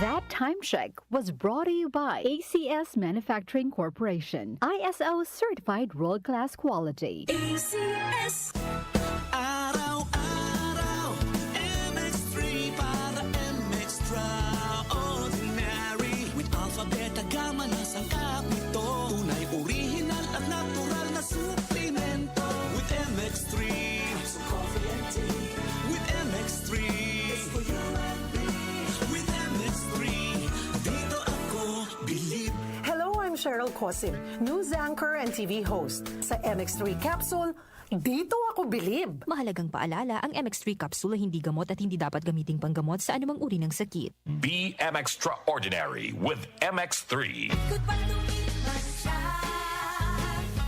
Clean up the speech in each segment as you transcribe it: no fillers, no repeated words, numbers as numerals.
That time check was brought to you by ACS Manufacturing Corporation, ISO certified world-class quality. ACS. Araw-araw, MX3 para extraordinary. With alpha, beta, gamma na sangkap nito. Tunay, original at natural na suplemento. With MX3, so coffee and tea. With MX3, it's for you and me. With MX3, dito ako believe. Hello, I'm Cheryl Cosim, news anchor and TV host. Sa MX3 Capsule, dito ako bilib. Mahalagang paalala, ang MX3 capsule ay hindi gamot at hindi dapat gamiting panggamot sa anumang uri ng sakit. Be extraordinary with MX3. Goodbye to me, siya.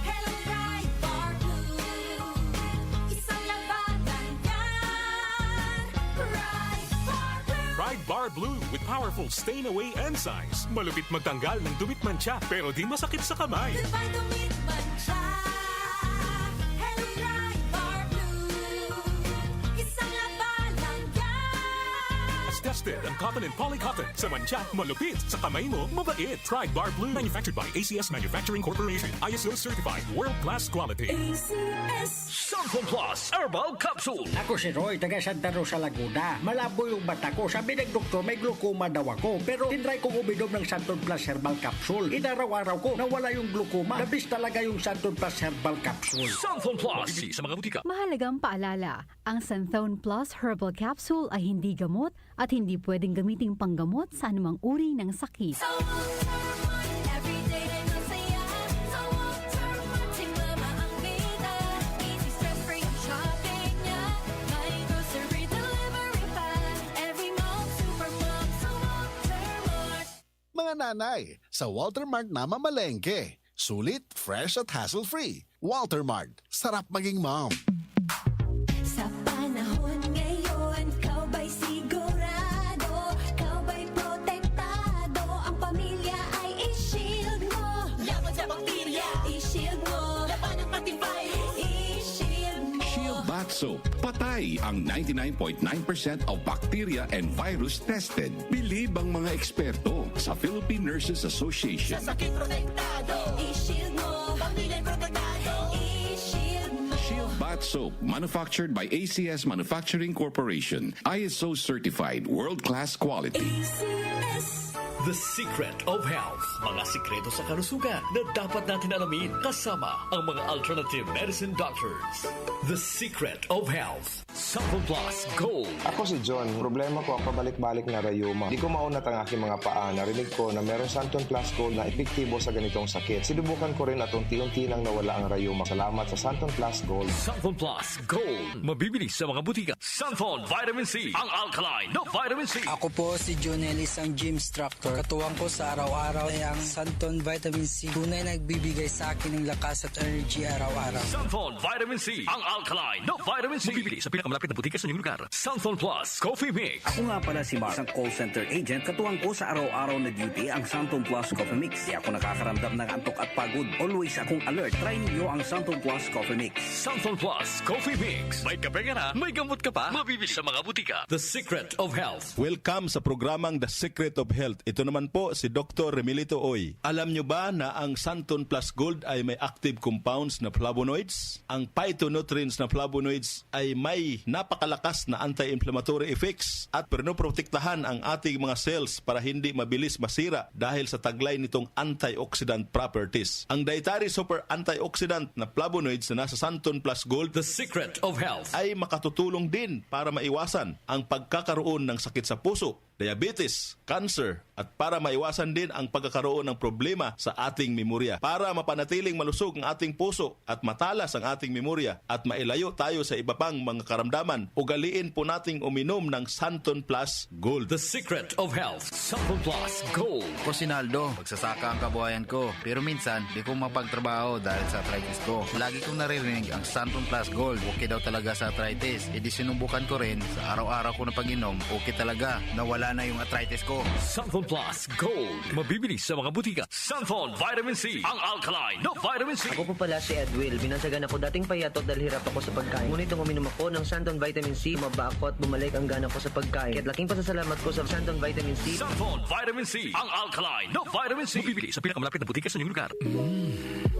Hello, bright bar blue. Isang labanan yan. Bright bar blue. Pride Bar Blue with powerful stain-away enzymes. Malupit magtanggal ng dumit mancha pero di masakit sa kamay. Goodbye to me, siya. Hello, bright bar blue. Isang labanan yan. As tested ang cotton and polycotton. Sa mancha, malupit. Sa kamay mo, mabait. Pride Bar Blue. Manufactured by ACS Manufacturing Corporation. ISO certified. World-class quality. ACS. Santon Plus Herbal Capsule. Ako si Roy, taga Santa Rosa, Laguna. Malabo yung mata ko. Sabi ng doktor, may glaucoma daw ako. Pero tinry kong uminom ng Santon Plus Herbal Capsule. Inaraw-araw ko, nawala yung glaucoma. Nabis talaga yung Santon Plus Herbal Capsule. Santon Plus. Sa mga butika. Mahalagang paalala, ang Santhone Plus Herbal Capsule ay hindi gamot at hindi pwedeng gamiting panggamot sa anumang uri ng sakit. Sa Walter Mart, everyday na masaya. Sa Walter Mart, si mama ang bida. Easy stress-free ang shopping niya. May grocery delivery pa. Every mall, supermall, sa Walter Mart. Mga nanay, sa Walter Mart na mamalengke. Sulit, fresh at hassle-free. Walter Mart, sarap maging mom. Sa panahon ngayon, kau ba'y sigurado? Kau ba'y protektado? Ang pamilya ay i-shield mo. Laban sa bakterya, i-shield mo. Laban ng pati virus, i-shield mo. Shield Bath Soap. Patay ang 99.9% of bacteria and virus tested. Bilib ang mga eksperto sa Philippine Nurses Association. Sa sakit protektado, i-shield mo. Pamilya protektado, i-shield mo. Shield Bath Soap, manufactured by ACS Manufacturing Corporation. ISO certified, world-class quality. ACS. The Secret of Health. Mga sikreto sa kalusugan na dapat natin alamin kasama ang mga alternative medicine doctors. The Secret of Health. Santon Plus Gold. Ako si John. Problema ko ang pabalik-balik na rayuma. Di ko maunat ang aking mga paa. Narinig ko na meron Santon Plus Gold na epektibo sa ganitong sakit. Sinubukan ko rin at unti-unti nang nawala ang rayuma. Salamat sa Santon Plus Gold. Santon Plus Gold. Mabibili sa mga butika. Santon Vitamin C. Ang alkaline na vitamin C. Ako po si Jonel, isang gym instructor. Katuwang ko sa araw-araw ay ang Santon Vitamin C. Tunay nagbibigay sa akin ng lakas at energy araw-araw. Santon Vitamin C. Ang alkaline na vitamin C. Mabibili sa pinakamalapit na butika sa inyong lugar. Santon Plus Coffee Mix. Ako nga pala si Mark, isang call center agent. Katuwang ko sa araw-araw na duty ang Santon Plus Coffee Mix. Di ako nakakaramdam ng antok at pagod. Always akong alert. Try niyo ang Santon Plus Coffee Mix. Santon Plus Coffee Mix. May kape ka na, may gamot ka pa. Mabibili sa mga butika. The Secret of Health. Welcome sa programang The Secret of Health. Ito naman po si Dr. Remilito Oy. Alam nyo ba na ang Santon Plus Gold ay may active compounds na flavonoids? Ang phytonutrients na flavonoids ay may napakalakas na anti-inflammatory effects at pinoprotektahan ang ating mga cells para hindi mabilis masira dahil sa taglay nitong antioxidant properties. Ang dietary super antioxidant na flavonoids na nasa Santon Plus Gold, The Secret of Health, ay makatutulong din para maiwasan ang pagkakaroon ng sakit sa puso, diabetes, cancer, at para maiwasan din ang pagkakaroon ng problema sa ating memorya. Para mapanatiling malusog ang ating puso at matalas ang ating memorya at mailayo tayo sa iba pang mga karamdaman, ugaliin po nating uminom ng Santon Plus Gold. The Secret of Health. Santon Plus Gold. Ko si Naldo, magsasaka ang kabuhayan ko. Pero minsan, di ko mapagtrabaho dahil sa arthritis ko. Lagi kong naririnig ang Santon Plus Gold. Okay daw talaga sa arthritis. E di sinubukan ko rin, sa araw-araw ko na pag-inom, okay talaga. Nawala wala na yung arthritis ko. Santon Plus Gold. Mabibili sa mga butika. Santon Vitamin C. Ang alkaline na vitamin C. Ako po pala si Edwil. Binansagan ako dating payatot dahil hirap ako sa pagkain. Ngunit nung uminom ako ng Santon Vitamin C, maba ako at bumalik ang gana ko sa pagkain. Kaya't laking pasasalamat ko sa Santon Vitamin C. Santon Vitamin C. Ang alkaline na vitamin C. Mabibili sa pinakamalapit na butika sa inyong lugar.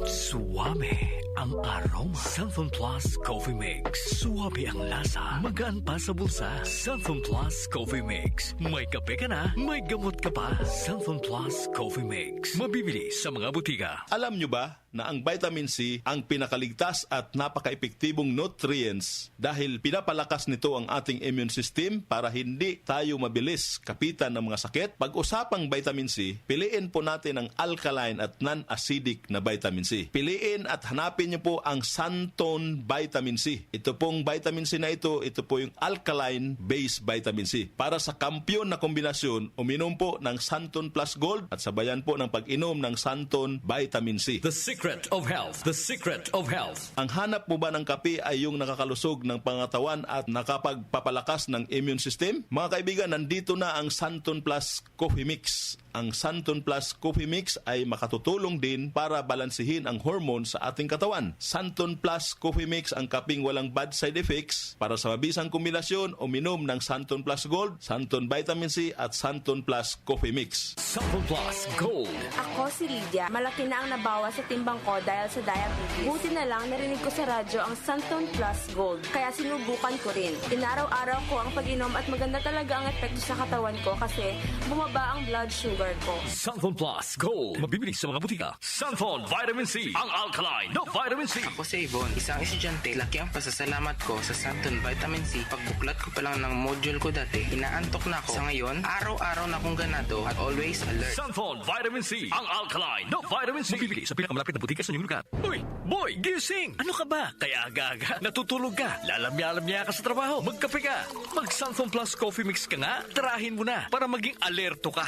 Suwame ang aroma. Santon Plus Coffee Mix. Suwabe ang lasa. Magaan pa sa bulsa. Santon Plus Coffee Mix. May kape ka na, may gamot ka pa. Santon Plus Coffee Mix. Mabibili sa mga butika. Alam nyo ba na ang vitamin C ang pinakaligtas at napaka-epektibong nutrients dahil pinapalakas nito ang ating immune system para hindi tayo mabilis kapitan ng mga sakit? Pag-usapang vitamin C, piliin po natin ang alkaline at non-acidic na vitamin C. Piliin at hanapin nyo po ang Santon Vitamin C. Ito pong vitamin C na ito po yung alkaline-based vitamin C. Para sa kampyon na kombinasyon, uminom po ng Santon Plus Gold at sabayan po ng pag-inom ng Santon Vitamin C. The Secret of Health. The Secret of Health. Ang hanap mo ba ng kape ay yung nakakalusog ng pangatawan at nakapagpapalakas ng immune system? Mga kaibigan, nandito na ang Santon Plus Coffee Mix. Ang Santon Plus Coffee Mix ay makatutulong din para balansihin ang hormone sa ating katawan. Santon Plus Coffee Mix ang kaping walang bad side effects. Para sa mabisang kombinasyon, uminom ng Santon Plus Gold, Santon Vitamin C at Santon Plus Coffee Mix. Santon Plus Gold. Ako si Lydia. Malaki na ang nabawas sa timbang ko dahil sa diabetes. Buti na lang narinig ko sa radyo ang Santon Plus Gold. Kaya sinubukan ko rin. Inaraw-araw ko ang pag-inom at maganda talaga ang epekto sa katawan ko kasi bumaba ang blood sugar ko. Santon Plus Gold. Mabibili sa mga butika. Santon Vitamin C. Ang alkaline na vitamin C. Ako si Yvonne, isang estudyante. Laki ang pasasalamat ko sa Santon Vitamin C. Pagbuklat ko pa lang ng module ko dati, inaantok na ako. Sa ngayon, araw-araw na akong ganado at always alert. Santon Vitamin C. Ang alkaline na vitamin C. Mabibili sa pinakamalapit na butika sa inyong lugar. Uy, boy, gising! Ano ka ba? Kaya aga-aga, natutulog ka. Lalamya-lamya ka sa trabaho. Magkape ka. Mag Santon Plus Coffee Mix ka nga. Tarahin mo na para maging alerto ka.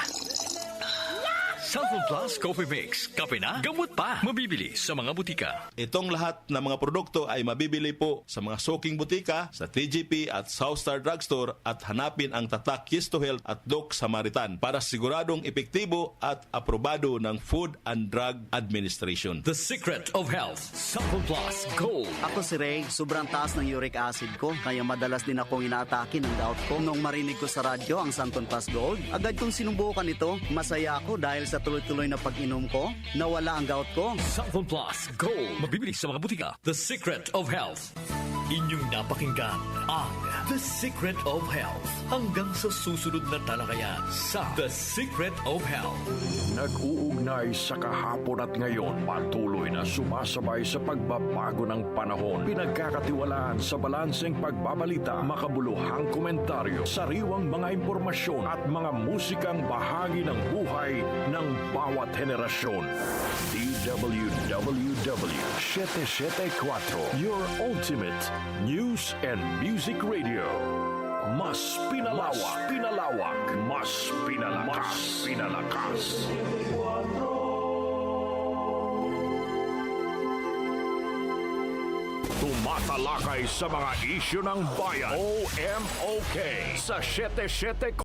Santon Plus Coffee Mix. Kape na, gamot pa. Mabibili sa mga butika. Itong lahat ng mga produkto ay mabibili po sa mga soking butika, sa TGP at Southstar Drugstore at hanapin ang tatak Yes to Health at Doc Samaritan para siguradong epektibo at aprobado ng Food and Drug Administration. The Secret of Health. Santon Plus Gold. Ako si Ray, sobrang taas ng uric acid ko kaya madalas din akong inaatake ng gout ko. Nung marinig ko sa radyo ang Santon Plus Gold, agad kong sinubukan ito. Masaya ako dahil sa tuloy-tuloy na pag-inom ko, nawala ang gout ko. Santon Plus Gold. Mabibili sa mga butika. The Secret of Health. Inyong napakinggan ang The Secret of Health. Hanggang sa susunod na talakayan sa The Secret of Health. Nag-uugnay sa kahapon at ngayon, patuloy na sumasabay sa pagbabago ng panahon. Pinagkakatiwalaan sa balanseng pagbabalita, makabuluhang komentaryo, sariwang mga impormasyon at mga musikang bahagi ng buhay ng bawat henerasyon. DWWW 774, your ultimate news and music radio. Mas pinalawak, mas pinalakas. Tumatalakay sa mga isyu ng bayan. OMOK sa 774